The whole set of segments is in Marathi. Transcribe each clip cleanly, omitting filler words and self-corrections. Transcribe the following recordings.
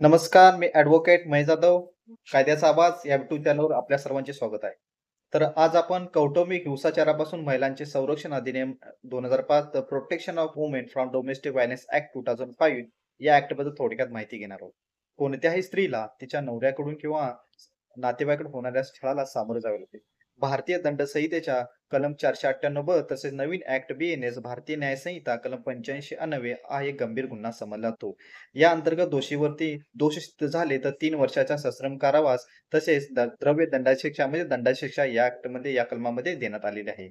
नमस्कार, मी ॲडव्होकेट महेश जाधव. कायद्याचा आवाज या YouTube चॅनलवर आपल्या सर्वांचे स्वागत आहे. तर आज आपण कौटुंबिक हिंसाचारापासून महिलांचे संरक्षण अधिनियम 2005 the protection of women from domestic violence act 2005 या ॲक्टबद्दल थोडक्यात माहिती घेणार आहोत. कोणत्याही स्त्रीला तिच्या नवऱ्याकडून किंवा नातेवाईकडून होणाऱ्या छळाला सामोरे जावे लागते. भारतीय दंड संहितेच्या कलम 498 ब तसेच नवीन ॲक्ट BNS भारतीय न्याय संहिता कलम 85 हा एक गंभीर गुन्हा समजला जातो. या अंतर्गत दोषीवरती दोष सिद्ध झाले तर 3 वर्षाचा सश्रम कारावास तसेच द्रव्य दंडाची शिक्षा म्हणजे दंडाची शिक्षा या ॲक्टमध्ये या कलमामध्ये देण्यात आलेली आहे.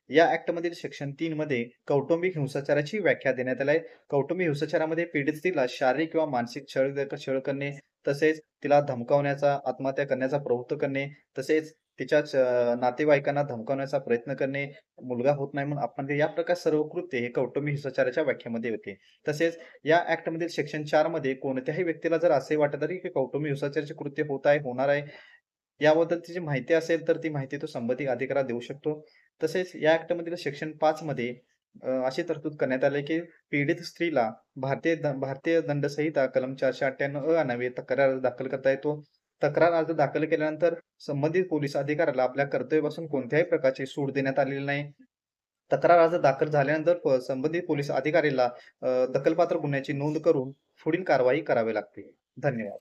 या ॲक्टमधील सेक्शन 3 मध्ये कौटुंबिक हिंसाचाराची व्याख्या देण्यात आली आहे. कौटुंबिक हिंसाचारामध्ये पीडित स्त्रीला शारीरिक किंवा मानसिक छळ करणे, तसेच तिला धमकावण्याचा, आत्महत्या करण्याचा प्रवृत्त करणे, तसेच तिच्याच नातेवाईकांना धमकावण्याचा प्रयत्न करणे, मुलगा होत नाही म्हणून आपण या प्रकार सर्व कृत्य हे कौटुंबिक हिंसाचाराच्या व्याख्येमध्ये होते. तसेच या ॲक्टमधील सेक्शन 4 मध्ये कोणत्याही व्यक्तीला जर असे वाटत आहे की कौटुंबिक हिंसाचाराचे कृत्य होत आहे, होणार आहे, याबद्दलची जी माहिती असेल तर ती माहिती तो संबंधित अधिकाऱ्याला देऊ शकतो. तसेच या ॲक्टमधील सेक्शन 5 मध्ये अशी तरतूद करण्यात आली की पीडित स्त्रीला भारतीय दंड संहिता कलम 498 अन्वये तक्रार अर्ज दाखल करता येतो. तक्रार अर्ज दाखल केल्यानंतर संबंधित पोलीस अधिकाऱ्याला आपल्या कर्तव्यापासून कोणत्याही प्रकारची सूट देण्यात आलेली नाही. तक्रार अर्ज दाखल झाल्यानंतर संबंधित पोलीस अधिकाऱ्याला दखलपात्र गुन्ह्याची नोंद करून पुढील कारवाई करावी लागते. धन्यवाद.